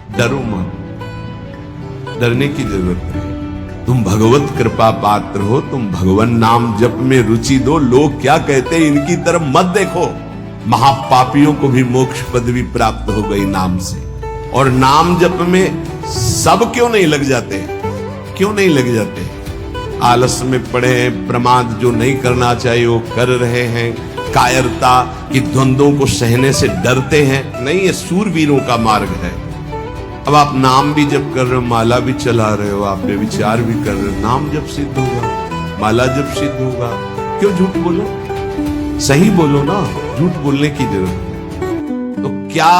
डरो मत, डरने की जरूरत नहीं। तुम भगवत कृपा पात्र हो, तुम भगवान नाम जप में रुचि दो। लोग क्या कहते हैं इनकी तरफ मत देखो। महापापियों को भी मोक्ष पदवी प्राप्त हो गई नाम से। और नाम जप में सब क्यों नहीं लग जाते? क्यों नहीं लग जाते? आलस में पड़े हैं, प्रमाद जो नहीं करना चाहिए वो कर रहे हैं, कायरता की द्वंद्वों को सहने से डरते हैं। नहीं, ये सूरवीरों का मार्ग है। अब आप नाम भी जप कर रहे हो, माला भी चला रहे हो, आप व्यभिचार भी कर रहे हो, नाम जब सिद्ध होगा, माला जब सिद्ध होगा। क्यों झूठ बोलो? सही बोलो ना, झूठ बोलने की जरूरत है। तो क्या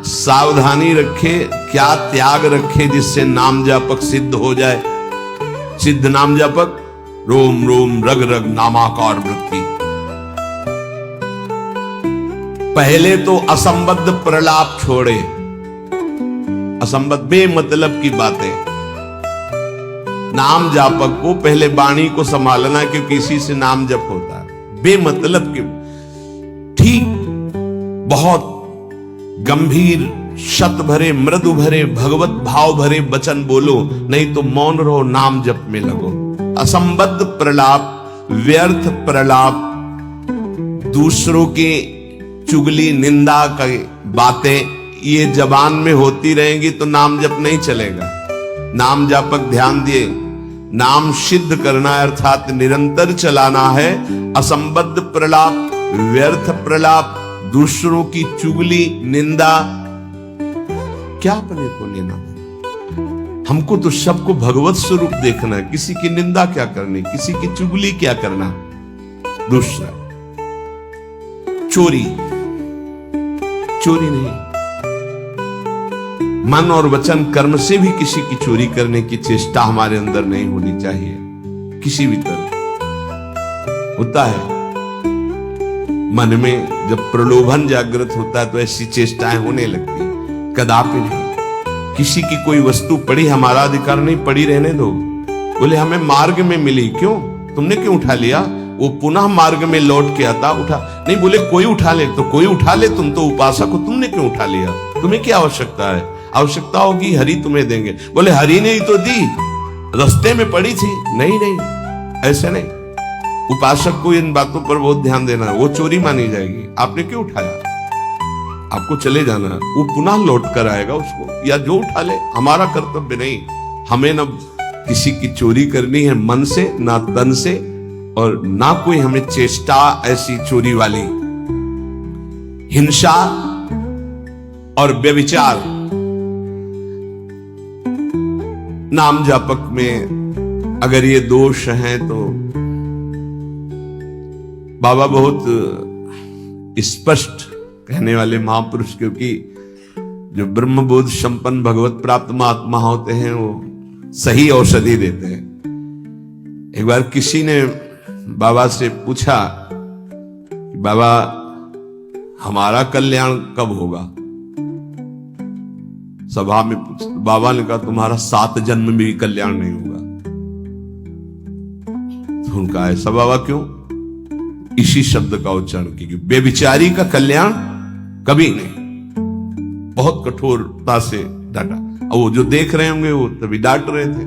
सावधानी रखे, क्या त्याग रखे जिससे नाम जापक सिद्ध हो जाए? सिद्ध नाम जापक रोम रोम रग रग नामाकार वृत्ति। पहले तो असंबद्ध प्रलाप छोड़े, असंबद्ध बेमतलब की बातें। नाम जापक को पहले वाणी को संभालना, क्योंकि इसी से नाम जप होता है। बेमतलब के ठीक बहुत गंभीर शत भरे मृदु भरे भगवत भाव भरे वचन बोलो, नहीं तो मौन रहो, नाम जप में लगो। असंबद्ध प्रलाप, व्यर्थ प्रलाप, दूसरों की चुगली निंदा की बातें ये जबान में होती रहेंगी तो नाम जप नहीं चलेगा। नाम जापक ध्यान दिए, नाम सिद्ध करना अर्थात निरंतर चलाना है। असंबद्ध प्रलाप, व्यर्थ प्रलाप, दूसरों की चुगली निंदा क्या अपने को लेना? हमको तो सबको भगवत स्वरूप देखना है। किसी की निंदा क्या करनी, किसी की चुगली क्या करना। दूसरा, चोरी, चोरी नहीं, मन और वचन कर्म से भी किसी की चोरी करने की चेष्टा हमारे अंदर नहीं होनी चाहिए। किसी भी तरह होता है मन में जब प्रलोभन जागृत होता है तो ऐसी चेष्टाएं होने लगती हैं। कदापि नहीं। किसी की कोई वस्तु पड़ी, हमारा अधिकार नहीं, पड़ी रहने दो। बोले हमें मार्ग में मिली, क्यों? तुमने क्यों उठा लिया? वो पुनः मार्ग में लौट के आता, उठा नहीं। बोले कोई उठा ले, तो कोई उठा ले, तुम तो उपासक हो, तुमने क्यों उठा लिया? तुम्हें क्या आवश्यकता है? आवश्यकता होगी हरि तुम्हें देंगे। बोले हरि ने ही तो दी, रास्ते में पड़ी थी। नहीं नहीं, ऐसे नहीं। उपासक को इन बातों पर बहुत ध्यान देना, वो चोरी मानी जाएगी। आपने क्यों उठाया? आपको चले जाना, वो पुनः लौट कर आएगा उसको, या जो उठा ले। हमारा कर्तव्य नहीं, हमें न किसी की चोरी करनी है मन से, ना तन से, और ना कोई हमें चेष्टा ऐसी चोरी वाली। हिंसा और व्यभिचार नाम जापक में अगर ये दोष हैं तो बाबा बहुत स्पष्ट कहने वाले महापुरुष, क्योंकि जो ब्रह्मबोध संपन्न भगवत प्राप्त महात्मा होते हैं वो सही औषधि देते हैं। एक बार किसी ने बाबा से पूछा कि बाबा हमारा कल्याण कब होगा? सभा में पूछा, बाबा ने कहा तुम्हारा 7 जन्म में भी कल्याण नहीं होगा। तो उनका ऐसा बाबा क्यों? इसी शब्द का उच्चारण कीजिए, बेविचारी का कल्याण कभी नहीं। बहुत कठोरता से डांटा। और वो जो देख रहे होंगे वो तभी डांट रहे थे,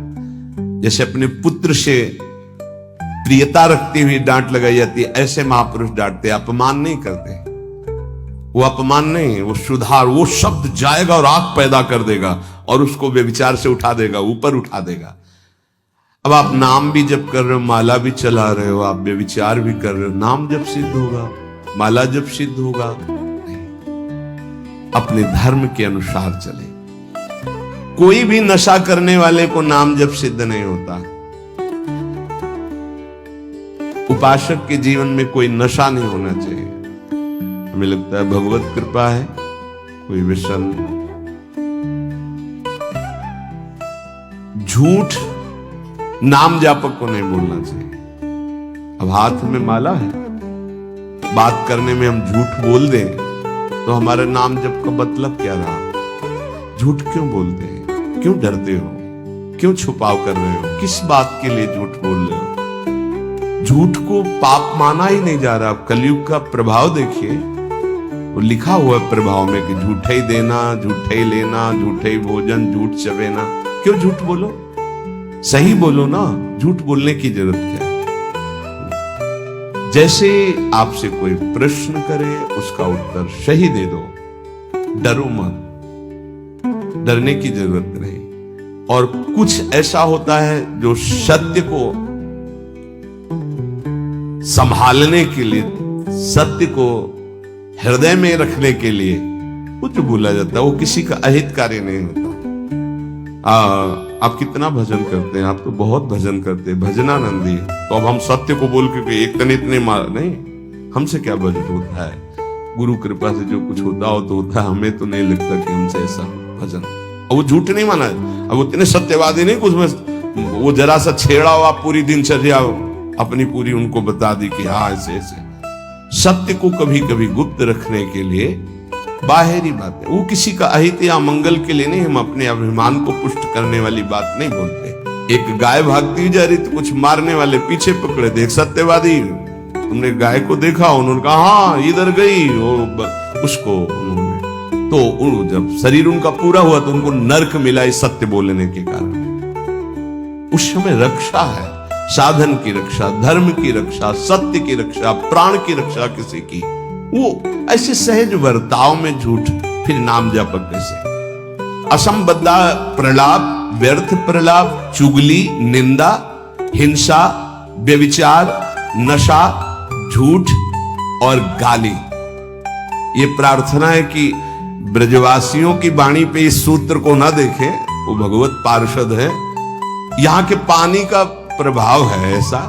जैसे अपने पुत्र से प्रियता रखती हुई डांट लगाई जाती है, ऐसे महापुरुष डांटते, अपमान नहीं करते। वो अपमान नहीं, वो सुधार, वो शब्द जाएगा और आग पैदा कर देगा और उसको व्यभिचार से उठा देगा, ऊपर उठा देगा। अब आप नाम भी जप कर रहे हो, माला भी चला रहे हो, आप व्यभिचार भी कर रहे हो, नाम जब सिद्ध होगा, माला जब सिद्ध होगा? नहीं। अपने धर्म के अनुसार चले। कोई भी नशा करने वाले को नाम जब सिद्ध नहीं होता। उपासक के जीवन में कोई नशा नहीं होना चाहिए। हमें लगता है भगवत कृपा है, कोई व्यसन। झूठ नाम जापक को नहीं बोलना चाहिए। अब हाथ में माला है, बात करने में हम झूठ बोल दें तो हमारे नाम जप का मतलब क्या रहा? झूठ क्यों बोलते हैं? क्यों डरते हो? क्यों छुपाव कर रहे हो? किस बात के लिए झूठ बोल रहे हो? झूठ को पाप माना ही नहीं जा रहा। कलयुग का प्रभाव देखिए, वो लिखा हुआ है प्रभाव में कि झूठे ही देना, झूठे ही लेना, झूठे ही भोजन, झूठ चबेना। क्यों झूठ बोलो, सही बोलो ना, झूठ बोलने की जरूरत क्या है। जैसे आपसे कोई प्रश्न करे उसका उत्तर सही दे दो, डरो मत, डरने की जरूरत नहीं। और कुछ ऐसा होता है जो सत्य को संभालने के लिए, सत्य को हृदय में रखने के लिए कुछ बोला जाता है, वो किसी का अहित कार्य नहीं होता। आप कितना भजन करते हैं, आप तो बहुत भजन करते हैं, भजनानंदी। तो अब हम सत्य को बोल के एक तने इतने मार नहीं, हमसे क्या भजन होता है। गुरु कृपा से जो कुछ होता हो तो होता है, हमें तो नहीं लगता कि हमसे ऐसा भजन। और वो झूठ नहीं माना है, अब उतने सत्यवादी नहीं कुछ में, वो जरा सा छेड़ा हुआ पूरी दिनचर्या अपनी पूरी उनको बता दी कि हाँ ऐसे ऐसे। सत्य को कभी कभी गुप्त रखने के लिए बाहरी बात है, वो किसी का अहित या मंगल के लिए नहीं। हम अपने अभिमान को पुष्ट करने वाली बात नहीं बोलते। एक गाय भागती जा रही तो कुछ मारने वाले पीछे पकड़े थे, एक सत्यवादी, तुमने गाय को देखा? उन्होंने कहा हाँ इधर गई, उसको उन्होंने तो जब शरीर उनका पूरा हुआ तो उनको नर्क मिला इस सत्य बोलने के कारण। उस समय रक्षा है, साधन की रक्षा, धर्म की रक्षा, सत्य की रक्षा, प्राण की रक्षा किसी की। वो ऐसे सहज वर्ताव में झूठ, फिर नाम जप कैसे। असंबद्ध प्रलाप, व्यर्थ प्रलाप, चुगली, निंदा, हिंसा, व्यभिचार, नशा, झूठ और गाली। ये प्रार्थना है कि ब्रजवासियों की वाणी पे इस सूत्र को ना देखें, वो भगवत पार्षद है। यहाँ के पानी का प्रभाव है ऐसा,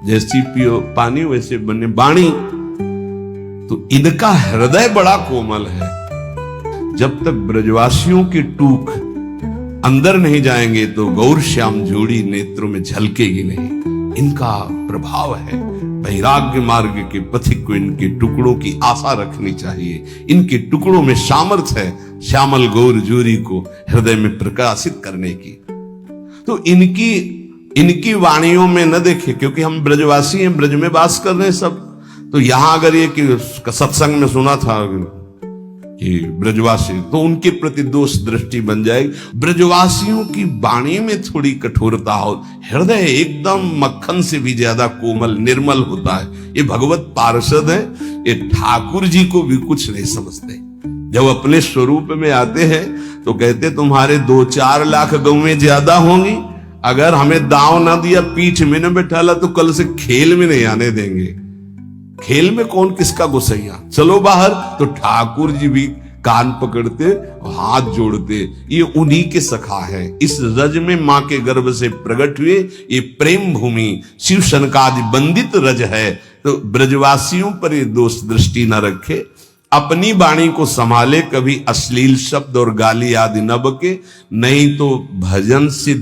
जैसी पियो पानी वैसे बने वाणी। तो इनका हृदय बड़ा कोमल है। जब तक ब्रजवासियों की टूक अंदर नहीं जाएंगे तो गौर श्याम जोड़ी नेत्रों में झलकेगी नहीं। इनका प्रभाव है। वैराग्य मार्ग के पथिक को इनके टुकड़ों की आशा रखनी चाहिए। इनके टुकड़ों में सामर्थ्य है श्यामल गौर जोरी को हृदय में प्रकाशित करने की। तो इनकी वाणियों में न देखे, क्योंकि हम ब्रजवासी हैं, ब्रज में वास कर रहे हैं सब। तो यहां अगर ये कि सत्संग में सुना था कि ब्रजवासी, तो उनके प्रति दोष दृष्टि बन जाएगी। ब्रजवासियों की वाणी में थोड़ी कठोरता हो, हृदय एकदम मक्खन से भी ज्यादा कोमल निर्मल होता है। ये भगवत पार्षद है, ये ठाकुर जी को भी कुछ नहीं समझते। जब अपने स्वरूप में आते हैं तो कहते तुम्हारे 2-4 लाख गौवें ज्यादा होंगी, अगर हमें दांव ना दिया, पीठ में न बैठाला तो कल से खेल में नहीं आने देंगे। खेल में कौन किसका गुस्सैया, चलो बाहर। तो ठाकुर जी भी कान पकड़ते, हाथ जोड़ते, ये उन्हीं के सखा है। इस रज में मां के गर्भ से प्रकट हुए ये प्रेम भूमि शिव सनकादि बंदित रज है। तो ब्रजवासियों पर ये दोष दृष्टि न रखे, अपनी वाणी को संभाले, कभी अश्लील शब्द और गाली आदि न बके, नहीं तो भजन से